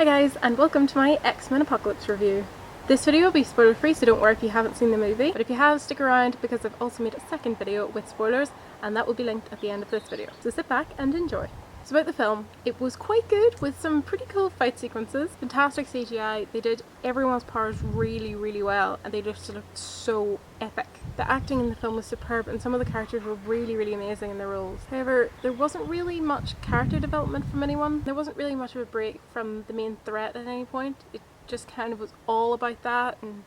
Hi guys, and welcome to my X-Men Apocalypse review. This video will be spoiler free, so don't worry if you haven't seen the movie, but if you have, stick around because I've also made a second video with spoilers, and that will be linked at the end of this video. So sit back and enjoy. So about the film, it was quite good with some pretty cool fight sequences, fantastic CGI, they did everyone's powers really well, and they just looked so epic. The acting in the film was superb and some of the characters were really amazing in their roles. However, there wasn't really much character development from anyone. There wasn't really much of a break from the main threat at any point. It just kind of was all about that, and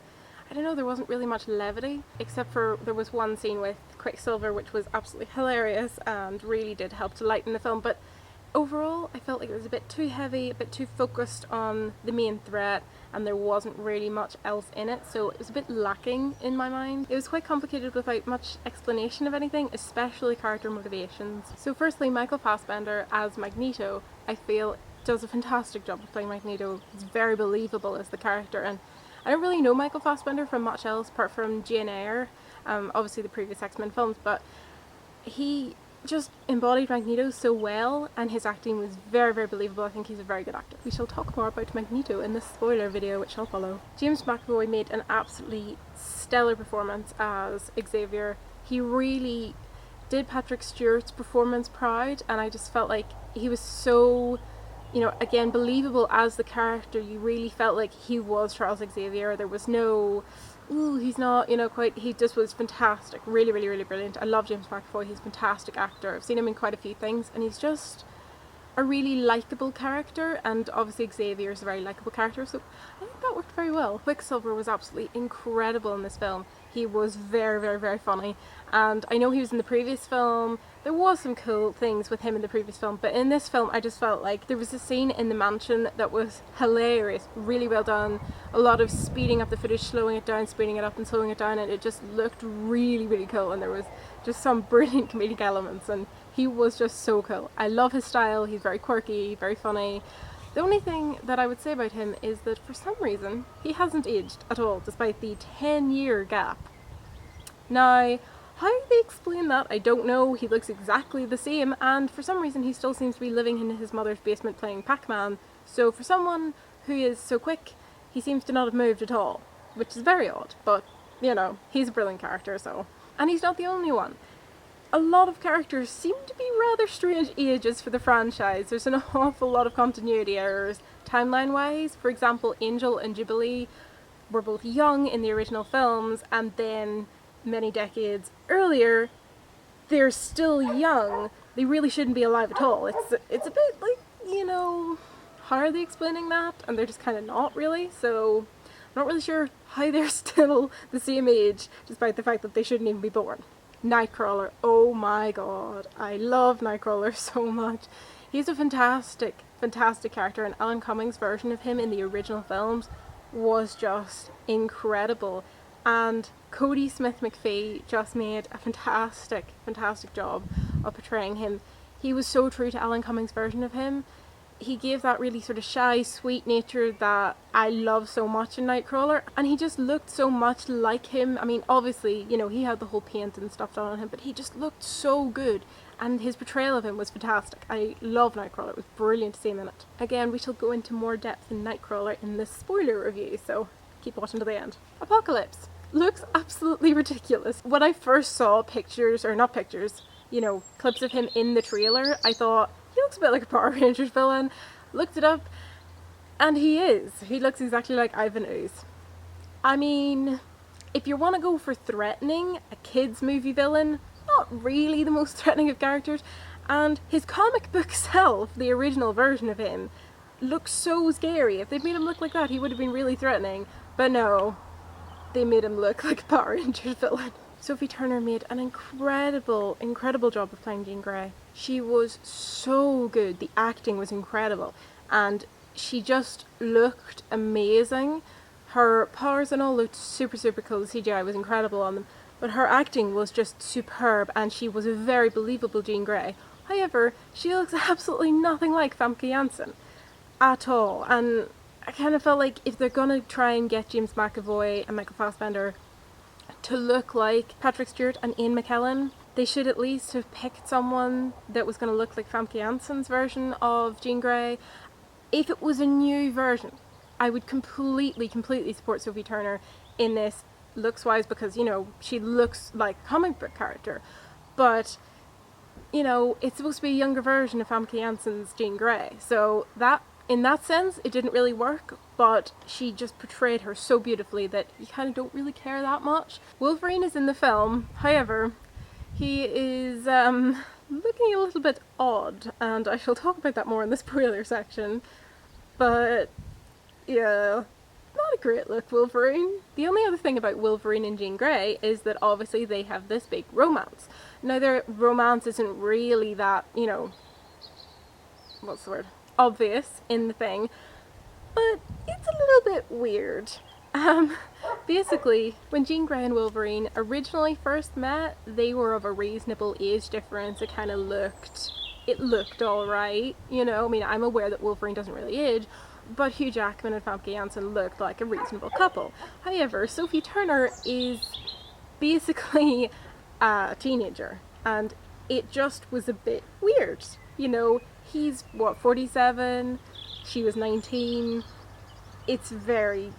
I don't know, there wasn't really much levity, except for there was one scene with Quicksilver which was absolutely hilarious and really did help to lighten the film, but overall I felt like it was a bit too heavy, a bit too focused on the main threat, and there wasn't really much else in it, so it was a bit lacking in my mind. It was quite complicated without much explanation of anything, especially character motivations. So firstly, Michael Fassbender as Magneto, I feel, does a fantastic job of playing Magneto. He's very believable as the character, and I don't really know Michael Fassbender from much else apart from Jane Eyre, obviously the previous X-Men films, but he just embodied Magneto so well, and his acting was very believable. I think he's a very good actor. We shall talk more about Magneto in this spoiler video which shall follow. James McAvoy made an absolutely stellar performance as Xavier. He really did Patrick Stewart's performance proud, and I just felt like he was so, you know, again, believable as the character. You really felt like he was Charles Xavier. There was no, ooh, he's not, you know, quite, he just was fantastic. Really brilliant. I love James McAvoy, he's a fantastic actor. I've seen him in quite a few things, and he's just a really likeable character, and obviously Xavier is a very likeable character, so I think that worked very well. Quicksilver was absolutely incredible in this film. He was very funny, and I know he was in the previous film. There was some cool things with him in the previous film, but in this film I just felt like there was a scene in the mansion that was hilarious, really well done. A lot of speeding up the footage, slowing it down, speeding it up and slowing it down, and it just looked really cool, and there was just some brilliant comedic elements, and he was just so cool. I love his style, he's very quirky, very funny. The only thing that I would say about him is that for some reason he hasn't aged at all, despite the 10-year gap. Now, how they explain that, I don't know. He looks exactly the same, and for some reason he still seems to be living in his mother's basement playing Pac-Man. So for someone who is so quick, he seems to not have moved at all, which is very odd, but, you know, he's a brilliant character, so. And he's not the only one. A lot of characters seem to be rather strange ages for the franchise. There's an awful lot of continuity errors, timeline-wise. For example, Angel and Jubilee were both young in the original films, and then many decades earlier, they're still young. They really shouldn't be alive at all. It's a bit like, you know, how are they explaining that? And they're just kind of not really, so I'm not really sure how they're still the same age, despite the fact that they shouldn't even be born. Nightcrawler, oh my god, I love Nightcrawler so much. He's a fantastic character, and Alan Cummings' version of him in the original films was just incredible. And Cody Smith-McPhee just made a fantastic job of portraying him. He was so true to Alan Cummings' version of him. He gave that really sort of shy, sweet nature that I love so much in Nightcrawler, and he just looked so much like him. I mean, obviously, you know, he had the whole paint and stuff done on him, but he just looked so good, and his portrayal of him was fantastic. I love Nightcrawler, it was brilliant to see him in it. Again, we shall go into more depth in Nightcrawler in this spoiler review, so keep watching to the end. Apocalypse looks absolutely ridiculous. When I first saw pictures, or not pictures, you know, clips of him in the trailer, I thought, he looks a bit like a Power Rangers villain. Looked it up, and he is. He looks exactly like Ivan Ooze. I mean, if you want to go for threatening, a kids movie villain, not really the most threatening of characters, and his comic book self, the original version of him, looks so scary. If they'd made him look like that, he would have been really threatening, but no, they made him look like a Power Rangers villain. Sophie Turner made an incredible job of playing Jean Grey. She was so good, the acting was incredible, and she just looked amazing. Her powers and all looked super cool, the CGI was incredible on them, but her acting was just superb, and she was a very believable Jean Grey. However, she looks absolutely nothing like Famke Janssen at all, and I kind of felt like if they're gonna try and get James McAvoy and Michael Fassbender to look like Patrick Stewart and Ian McKellen, they should at least have picked someone that was going to look like Famke Janssen's version of Jean Grey. if it was a new version, I would completely support Sophie Turner in this looks-wise, because, you know, she looks like a comic book character. But, you know, it's supposed to be a younger version of Famke Janssen's Jean Grey. So that, in that sense, it didn't really work, but she just portrayed her so beautifully that you kind of don't really care that much. Wolverine is in the film, however, he is looking a little bit odd, and I shall talk about that more in the spoiler section. But yeah, not a great look Wolverine. The only other thing about Wolverine and Jean Grey is that obviously they have this big romance. Now their romance isn't really that, you know, what's the word, obvious in the thing, but it's a little bit weird. Basically, when Jean Grey and Wolverine originally first met, they were of a reasonable age difference. It looked alright, you know. I mean, I'm aware that Wolverine doesn't really age, but Hugh Jackman and Famke Janssen looked like a reasonable couple. However, Sophie Turner is basically a teenager, and it just was a bit weird. You know, he's, what, 47? She was 19. It's very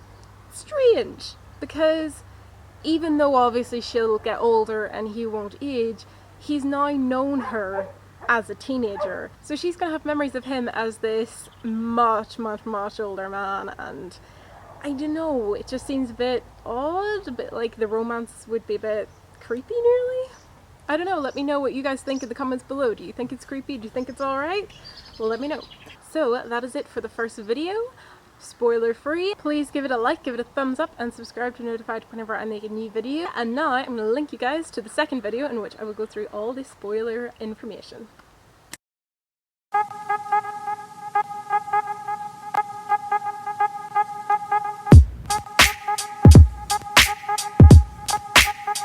strange, because even though obviously she'll get older and he won't age, he's now known her as a teenager, so she's gonna have memories of him as this much older man, and I don't know, it just seems a bit odd, a bit like the romance would be a bit creepy nearly. I don't know, let me know what you guys think in the comments below. Do you think it's creepy? Do you think it's alright? Well, let me know. So that is it for the first video. Spoiler free. Please give it a like, give it a thumbs up, and subscribe to be notified whenever I make a new video. And now I'm going to link you guys to the second video in which I will go through all the spoiler information.